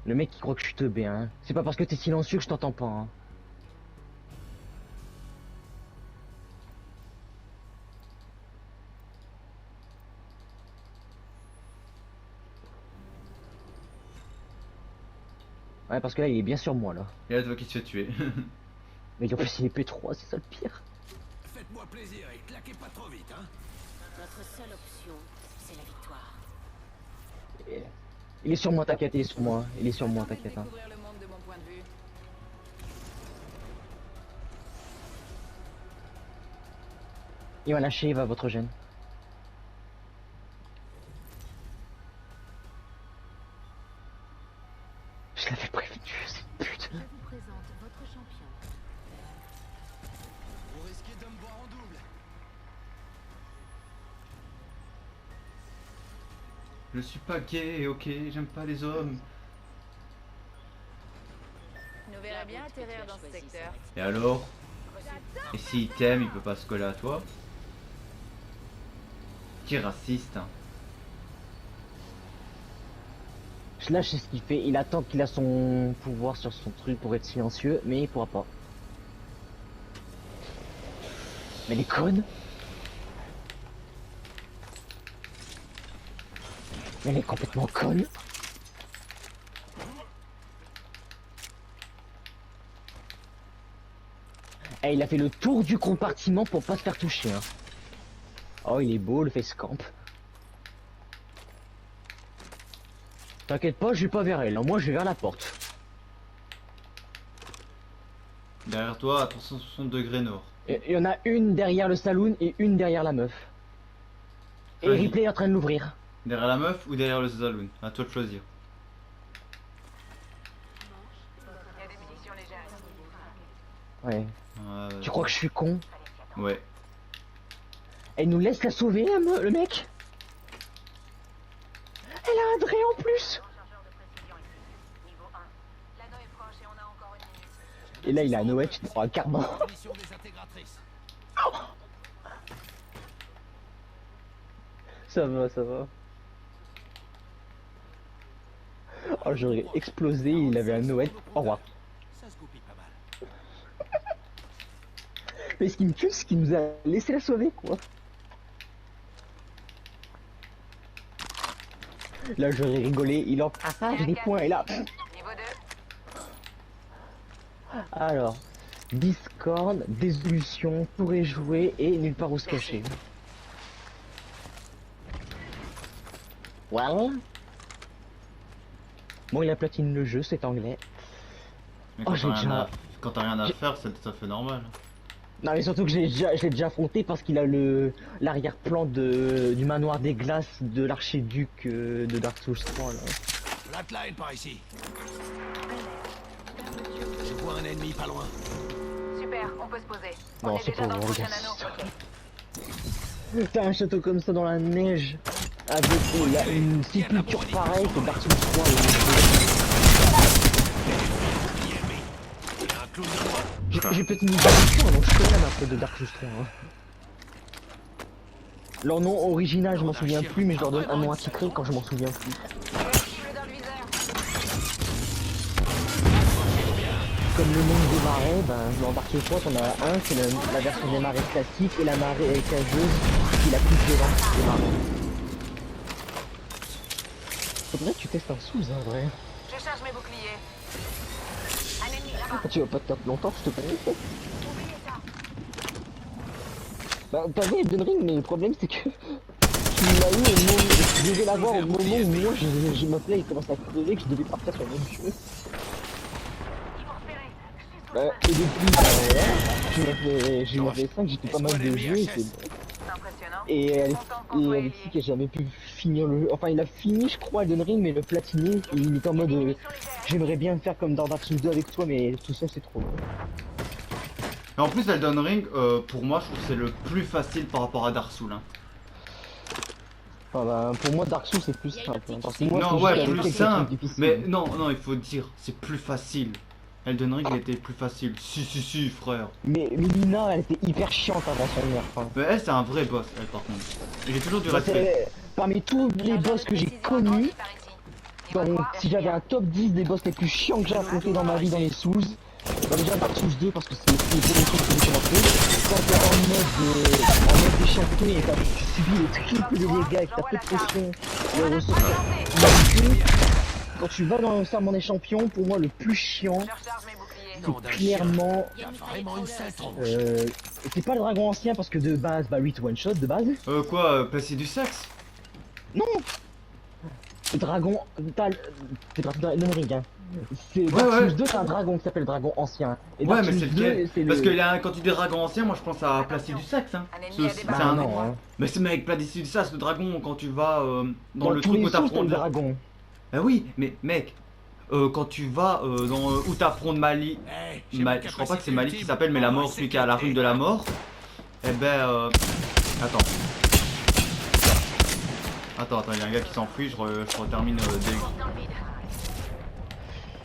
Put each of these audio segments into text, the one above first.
Le mec qui croit que je suis teubé, hein. C'est pas parce que t'es silencieux que je t'entends pas, hein. Ouais, parce que là, il est bien sur moi, là. Et là, tu vois qu'il se fait tuer. Mais en plus, il est P3, c'est ça le pire. Faites-moi plaisir et claquez pas trop vite, hein. Notre seule option, c'est la victoire. Il est sur moi, t'inquiète, il est sur moi. Il est sur moi, t'inquiète, hein. Découvrir le monde de mon point de vue. Il m'a lâché, il va à votre gêne. Je l'avais prévenu, cette pute. Je vous présente votre champion. Vous risquez de me voir en double. Je suis pas gay, ok, j'aime pas les hommes. Nous verrons bien atterrir dans ce secteur. Et alors? Et s'il t'aime, il peut pas se coller à toi? Qui raciste, hein. Là, je sais ce qu'il fait. Il attend qu'il a son pouvoir sur son truc pour être silencieux, mais il pourra pas. Mais les connes. Mais elle est complètement conne. Eh, il a fait le tour du compartiment pour pas se faire toucher, hein. Oh, il est beau, le face camp. T'inquiète pas, je vais pas vers elle, hein. Moi je vais vers la porte. Derrière toi, à 360 degrés nord. Il y en a une derrière le saloon et une derrière la meuf. Et Choisis. Ripley est en train de l'ouvrir. Derrière la meuf ou derrière le saloon? À toi de choisir. Il y a des munitions légères. Ouais. Tu crois que je suis con? Ouais. Elle nous laisse la sauver, le mec. Elle a un Dre en plus. Chargeur de précision ici. Niveau 1. L'anneau est proche et on a encore une minute. Et là, il a un Noël, tu te prends un quart mort. Munitions désintégratrices. Ça va, ça va. Oh, j'aurais explosé, il avait un Noël. Au revoir. Ça se goupille pas mal. Mais ce qui me tue, c'est qu'il nous a laissé la sauver, quoi. Là, j'aurais rigolé, il en j'ai des points, et là... Niveau 2. Alors, Discord, désolution, tour est joué, et nulle part où se cacher. Well. Bon, il a platine le jeu, c'est anglais. Mais Oh, quand j'ai déjà... quand t'as rien à faire, c'est tout à fait normal. Non, mais surtout que je l'ai déjà affronté parce qu'il a l'arrière-plan du manoir des glaces de l'archiduc de Dark Souls 3, là. Flatline par ici. Je vois un ennemi pas loin. Super, on peut se poser. Non, On est c'est déjà pas dans le bon, prochain regarde. anneau. Ok. T'as un château comme ça dans la neige, avec il y a une sépulture pareille que Dark Souls 3. Il y a un clown de droite. J'ai peut-être une sépulture, donc je connais un peu de Dark Souls 3. Hein. Leur nom original, je m'en souviens plus, mais je leur donne un nom attitré quand je m'en souviens plus. Cible dans le viseur. Comme le monde des marais, ben, dans Dark Souls 3, on a un, c'est la version des marais classiques, et la marée cageuse, qui est la plus violente des marais. Faudrait que tu testes un sous, hein, vrai. Je charge mes boucliers. Un ennemi là-bas. Ah, tu vas pas te taper longtemps, je te connais. Oubliez ça. Bah, t'as vu Elden Ring, mais le problème c'est que tu l'as eu au moment, je devais l'avoir au moment où moi je m'appelais, il commence à crever, que je devais partir sur le même jeu. Ils m'ont repéré. Et depuis, j'ai fait 5, j'ai fait pas mal de jeux, et c'est bon. C'est impressionnant. Et Content Alexis qui a jamais pu finir le jeu, enfin il a fini je crois Elden Ring, mais le platiner, et il est en mode j'aimerais bien faire comme dans Dark Souls 2 avec toi, mais tout ça c'est trop long. Et en plus, Elden Ring, pour moi, je trouve que c'est le plus facile par rapport à Dark Souls. Hein. Enfin, bah, pour moi Dark Souls c'est plus simple, hein, parce que moi, Non, faut ouais, juste plus avec simple. quelqu'un qui est Mais difficile. non, il faut dire, c'est plus facile. Elden Ring, il était plus facile. Si, frère. Mais Lina elle était hyper chiante avant son nerf. Hein. Mais elle, c'est un vrai boss, elle, par contre. Et j'ai toujours du Bah, respect. parmi tous les boss que j'ai connus, Si j'avais un top 10 des boss les plus chiants que j'ai affrontés dans ma vie dans les Souls, bah déjà Dark Souls 2 parce que c'est le premier truc que j'ai commencé. Quand t'es en mode déchanté et tu subis le triple des dégâts avec ta petite potion, le ressort ridicule. Quand tu vas dans le serment des champions, pour moi le plus chiant, Je recharge mes boucliers. Non, c'est clairement... T'as vraiment une sale tronche. c'est pas le dragon ancien parce que de base, bah 8 one shot de base. Passer du sexe? Non. Le dragon, t'as le ring, hein. C'est Ouais, Dark ouais. Souls 2, c'est un dragon qui s'appelle le dragon ancien. Et Ouais, Dark mais Souls c'est 2, lequel? c'est Parce le... que là, quand tu dis dragon ancien, moi je pense à Placide du Saxe. Hein. Un ennemi C'est a c'est débarqué. un... Bah non, hein. Mais c'est mec, Placide du Saxe, le dragon, quand tu vas dans Dans le tous truc les où Souls, t'as le t'affrontes. dragon. Bah oui, mais mec, quand tu vas dans où t'affrontes Mali. Hey, Je crois pas que c'est Mali qui s'appelle, mais la mort, celui qui est à la rune de la mort. Eh ben. Attends. Attends, il y a un gars qui s'enfuit, je retermine Dans le vide.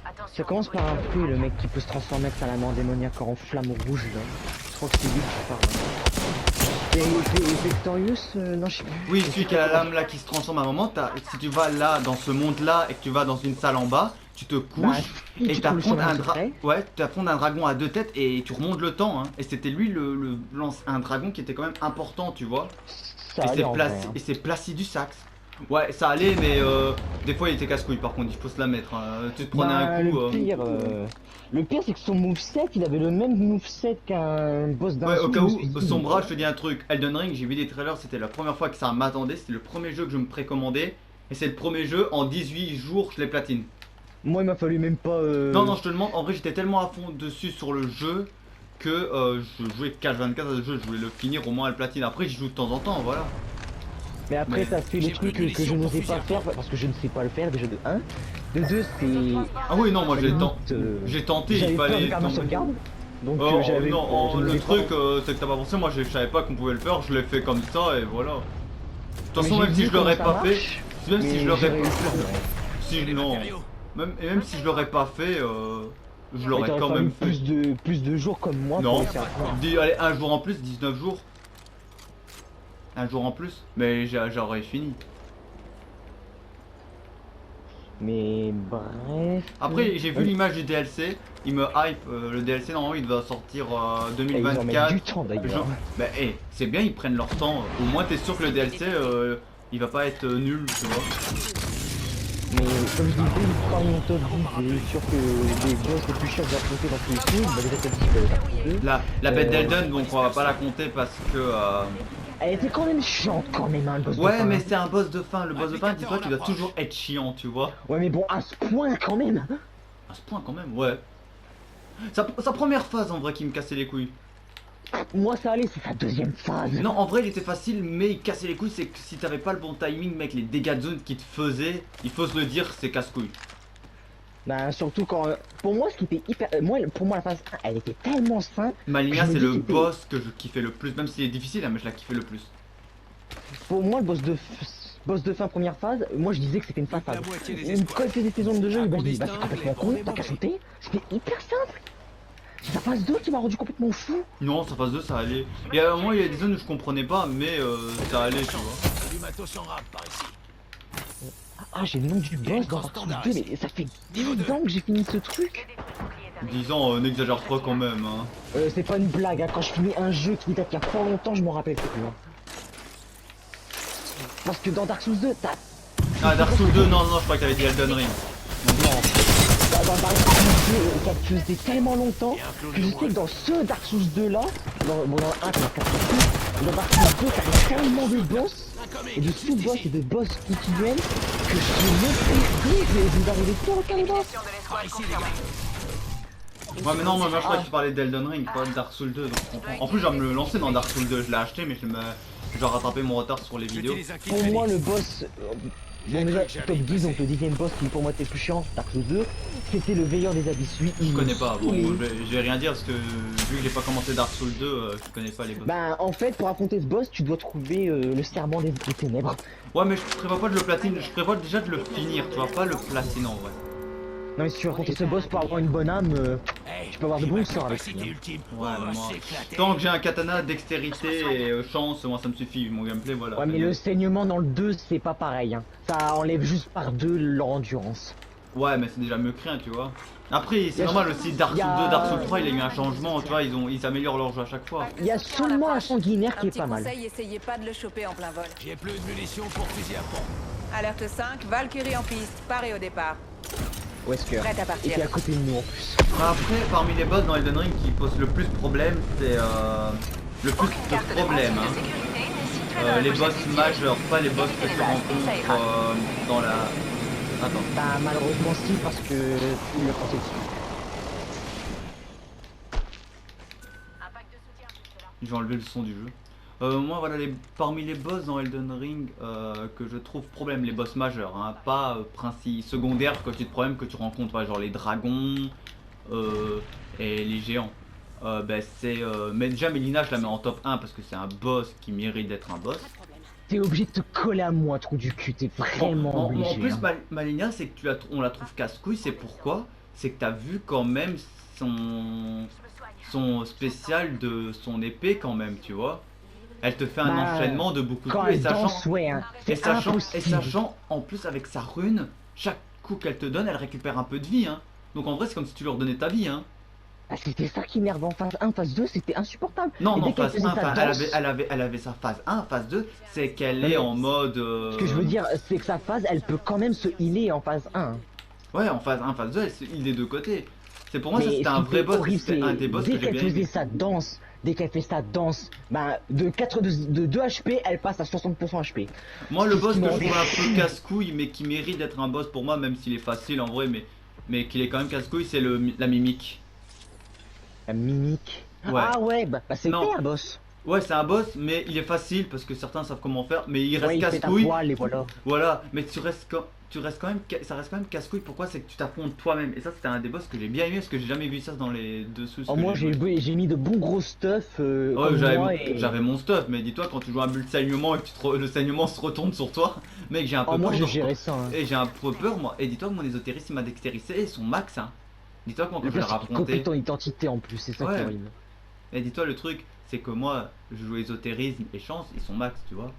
Attention, Ça commence par un fruit, le mec qui peut se transformer avec sa lame en démoniaque en flamme rouge là. Je crois que c'est lui qui parle. Et Victorious, non je sais plus. Oui, celui qui a la lame là qui se transforme à un moment, si tu vas là dans ce monde là et que tu vas dans une salle en bas, tu te couches et t'affrontes un dragon à deux têtes et tu remontes le temps. Hein. Et c'était lui un dragon qui était quand même important, tu vois. Ça allait en vrai, hein. Et c'est Placidus Saxe. Ouais, ça allait, mais des fois il était casse-couille par contre, il faut se la mettre. Hein. Tu te prenais un coup. Le pire c'est que son moveset, il avait le même moveset qu'un boss d'un Ouais, au Souls, cas je me où, suis dit, son bras, je te dis un truc. Elden Ring, j'ai vu des trailers, c'était la première fois que ça m'attendait. C'était le premier jeu que je me précommandais. Et c'est le premier jeu, en 18 jours, je l'ai platine. Moi il m'a fallu même pas... Non, je te demande, en vrai, j'étais tellement à fond dessus sur le jeu que je jouais 4-24 à ce jeu, je voulais le finir au moins à le platine. Après, j'y joue de temps en temps, voilà. Mais après Mais ça fait le j'ai truc plus de que je munitions pour n'osais pas fusil à faire pompe. parce que je ne sais pas le faire déjà de 1. De 2 c'est... Ah oui, non, moi limite, j'ai tenté, j'avais il peur de fallait faire ma tomber. sauvegarde. Donc Oh, j'avais... non, je le n'osais pas. truc, c'est que t'as pas pensé, moi je savais pas qu'on pouvait le faire, je l'ai fait comme ça et voilà. De toute façon, Mais même j'ai si vu je l'aurais comment ça pas fait, marche, même si mais je l'aurais j'ai pas réussi, fait, ouais. si Les non, matériaux. même si je l'aurais pas fait, je Ouais, l'aurais t'aurais quand fallu même fait. plus de jours comme moi Non, pour réussir à faire. allez, un jour en plus, 19 jours. Un jour en plus, mais j'aurais fini. Mais bref... Après, j'ai vu l'image du DLC, il me hype, le DLC normalement il va sortir Et ils en mettent 2024. du temps d'ailleurs. Genre, bah c'est bien, ils prennent leur temps, au moins t'es sûr que le DLC il va pas être nul, tu vois. Mais comme je disais, parmi mon top 10, j'ai sûr que les boss les plus chers que j'ai affrontés dans tous les films, bah déjà t'as dit que... La bête d'Elden, donc on va pas la compter parce que... Elle était quand même chiante quand même, hein, le boss de Ouais, fin. mais c'est un boss de fin, le boss de fin, dis-toi qu'il doit approche. toujours être chiant, tu vois. Ouais mais bon, à ce point quand même. À ce point quand même, ouais. Sa première phase en vrai qui me cassait les couilles. Moi ça allait, c'est sa deuxième phase. Non, en vrai il était facile, mais il cassait les couilles, c'est que si t'avais pas le bon timing, mec, les dégâts de zone qu'il te faisait, il faut se le dire, c'est casse-couille. Bah surtout quand... Pour moi ce qui était hyper... pour moi la phase 1, elle était tellement simple. Malina, Je me c'est dis le qu'il était- boss que je kiffais le plus, même s'il est difficile, hein, mais je la kiffais le plus. Pour moi le boss de fin première phase, moi je disais que c'était une phase. La moitié des Quand espoirs. il faisait ses zones de jeu, À bah, bon je dis bah destin, c'est complètement les con, bons t'as qu'à des sauter. C'était hyper simple. C'est la phase 2 qui m'a rendu complètement fou. Non, sa phase 2, ça allait. Et à un moment, il y a des zones où je comprenais pas, mais ça allait, tu vois. Du matos en rap par ici. Ah j'ai le nom du boss dans Dark Souls 2, mais ça fait 10 ans que j'ai fini ce truc. J'ai des boucliers derrière. Disons, n'exagère pas quand même, hein. C'est pas une blague, hein. Quand je finis un jeu qui date il y a pas longtemps, je m'en rappelle plus. Hein. Parce que dans Dark Souls 2, t'as... Ah, Dark Souls 2, non, je crois que t'avais dit Elden Ring. Dans Dark Souls 2, ça faisait tellement longtemps que je sais que dans ce Dark Souls 2 là, dans le 1 t'as 4 coups, dans Dark Souls 2 t'avais tellement de boss, et de sous-boss et de boss quotidiens que je suis maîtrisé, vous arrivez pas au calme boss. Mission de l'escouade Par ici, les confirmée. gars. Ouais, mais non, moi je crois que tu parlais d'Elden Ring, pas de Dark Souls 2, donc je comprends. En plus, je vais me le lancer dans Dark Souls 2, je l'ai acheté, mais je dois rattraper mon retard sur les vidéos. Pour moi le boss, bon déjà top 10, donc le 10ème boss qui pour moi était le plus chiant, Dark Souls 2, c'était le veilleur des abysses. Lui, Je il connais me pas, bon, saoulait. je vais rien dire parce que vu que j'ai pas commencé Dark Souls 2, je connais pas les boss. Ben en fait pour affronter ce boss tu dois trouver le serment des ténèbres. Ouais, mais je prévois pas de le platine, je prévois déjà de le finir, tu vois, pas le platine en vrai. Non mais si tu veux affronter ce boss pour avoir une bonne âme, Hey, tu peux avoir de j'ai bons ma sorts avec capacité lui, hein. ultime. Ouais, Oh, moi, s'éclater. tant que j'ai un katana, dextérité et chance, moi ça me suffit, mon gameplay, voilà. Ouais mais le saignement dans le 2 c'est pas pareil hein. Ça enlève juste par 2 leur endurance. Ouais, mais c'est déjà mieux que rien, tu vois. Après, c'est Y a- normal aussi, Dark y Souls a- 2, Dark Souls 3, il a eu un changement, tu vois, ils améliorent leur jeu à chaque fois. Il y a seulement un sanguinaire qui est pas mal. Conseil, essayez pas de le choper en plein vol. J'ai plus de munitions pour fusil à pompe. Alerte 5, Valkyrie en piste, paré au départ. Wesker. Prête à Et partir. qui est à côté de nous en plus. Après, parmi les boss dans Elden Ring qui posent le plus de problèmes, c'est le plus de problèmes. Hein. Les boss majeurs, pas les boss que tu rencontres dans la... Attends. Bah malheureusement si parce que il le pensait dessus. Je vais enlever le son du jeu. Moi voilà, parmi les boss dans Elden Ring que je trouve problème, les boss majeurs, hein, pas secondaires que tu te problèmes que tu rencontres, ouais, genre les dragons et les géants. Mais déjà Mélina je la mets en top 1 parce que c'est un boss qui mérite d'être un boss. T'es obligé de te coller à moi, trou du cul, t'es vraiment obligé. En plus, hein. Malenia, c'est que on la trouve casse-couille, c'est pourquoi? C'est que t'as vu quand même son spécial de son épée quand même, tu vois. Elle te fait un Bah, enchaînement de beaucoup de Quand coups et elle danse, ouais, hein, et c'est sachant, impossible. en plus avec sa rune, chaque coup qu'elle te donne, elle récupère un peu de vie, hein. Donc en vrai, c'est comme si tu leur donnais ta vie, hein. Ah, c'était ça qui énerve en phase 1, phase 2, c'était insupportable. Non, Et non, dès qu'elle phase faisait 1, sa elle danse, avait sa phase 1, phase 2, c'est qu'elle Mais est en mode... ce que je veux dire, c'est que sa phase, elle peut quand même se healer en phase 1. Ouais, en phase 1, phase 2, il est de côté. C'est pour moi, ça Mais c'était ce un qui vrai était boss, horrible, c'était un des boss que dès j'ai qu'elle bien faisait aimé. sa danse, dès qu'elle fait sa danse, bah, de 2 HP, elle passe à 60% HP. Moi, le boss que je Effectivement. trouve un peu casse-couille, mais qui mérite d'être un boss pour moi, même s'il est facile en vrai, mais qu'il est quand même casse-couille, c'est la mimique. La mimique. Ouais. Ah ouais, bah c'était Non. un boss. Ouais, c'est un boss, mais il est facile parce que certains savent comment faire, mais il reste Ouais, il fait ta casse-couille. poil et voilà. Voilà, mais ça reste quand même casse-couille. Pourquoi? C'est que tu t'affrontes toi-même. Et ça, c'était un des boss que j'ai bien aimé parce que j'ai jamais vu ça dans les deux sous. Oh, moi j'ai mis de bons gros stuff. Ouais, comme moi et... j'avais mon stuff, mais dis-toi, quand tu joues un bulle de saignement et que le saignement se retourne sur toi, mec, j'ai un peu Oh, moi peur. je gérais ça. Hein. Et j'ai un peu peur, moi. Et dis-toi que mon ésotériste il m'a dextérisé son max, hein. Dis-toi que moi, quand Le je vais le pire, c'est qu'il copie raffronter. ton identité en plus, c'est ça qui Ouais. est horrible. Et dis-toi, le truc, c'est que moi, je joue ésotérisme et chance, ils sont max, tu vois.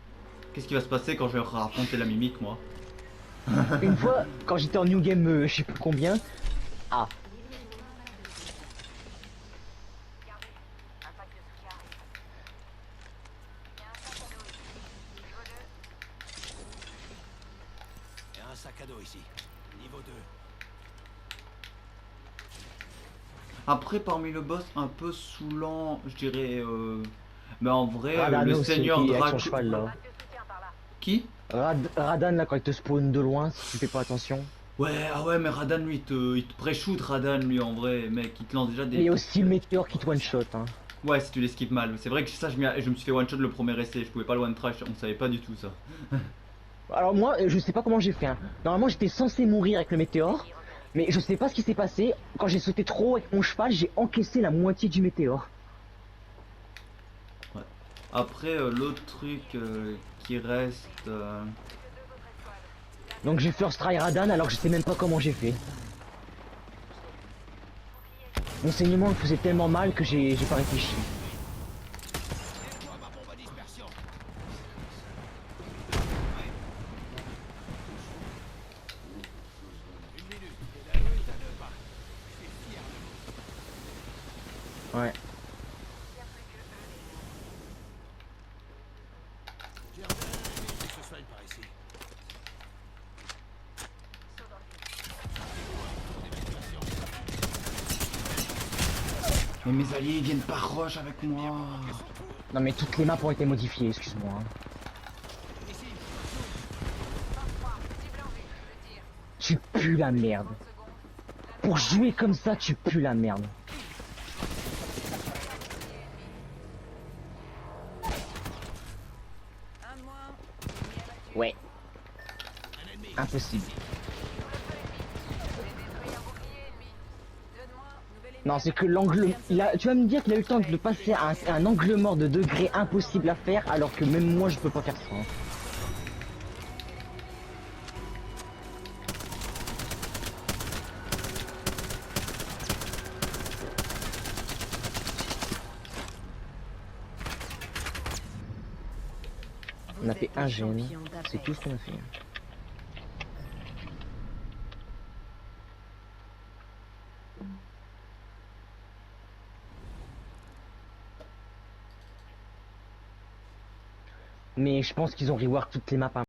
Qu'est-ce qui va se passer quand je vais raffronter la mimique, moi? Une fois, quand j'étais en New Game, je sais plus combien. Ah, Et un sac à dos ici. Niveau 2. Après, parmi le boss un peu saoulant, je dirais. Mais en vrai, Radan le aussi, seigneur qui est avec son Draco. cheval là. Qui? Radan là quand il te spawn de loin, si tu fais pas attention. Ouais, ah ouais, mais Radan lui, il te pré-shoot, Radan lui, en vrai, mec, il te lance déjà Et il y des. a aussi le météore qui te one shot. Hein. Ouais, si tu l'esquives mal. C'est vrai que ça, je me suis fait one shot le premier essai, je pouvais pas le one trash, on savait pas du tout ça. Alors moi, je sais pas comment j'ai fait. Hein. Normalement, j'étais censé mourir avec le météore, mais je sais pas ce qui s'est passé. Quand j'ai sauté trop haut avec mon cheval, j'ai encaissé la moitié du météore. Après, l'autre truc qui reste. Donc j'ai first try Radan alors que je sais même pas comment j'ai fait. Mon saignement me faisait tellement mal que j'ai pas réfléchi. Moi, ma bombe à dispersion. Une minute. Et la loi est à 2 pas. Je suis fier de vous. Ouais. J'ai repéré un ennemi qui se soigne par ici. Mais mes alliés ils viennent par rush avec moi. Non mais toutes les maps ont été modifiées, excuse-moi. Hein. Ici. Tu pues la merde. Pour jouer comme ça, tu pues la merde. Un de moins. Ouais, Un ennemi. impossible. Deux de moins, nouvelle Non, c'est que l'angle... Tu vas me dire qu'il a eu le temps de passer à un angle mort de degré impossible à faire, alors que même moi je peux pas faire ça. Hein. On a fait un gène, c'est tout ce qu'on a fait. Mais je pense qu'ils ont rework toutes les maps. Hein.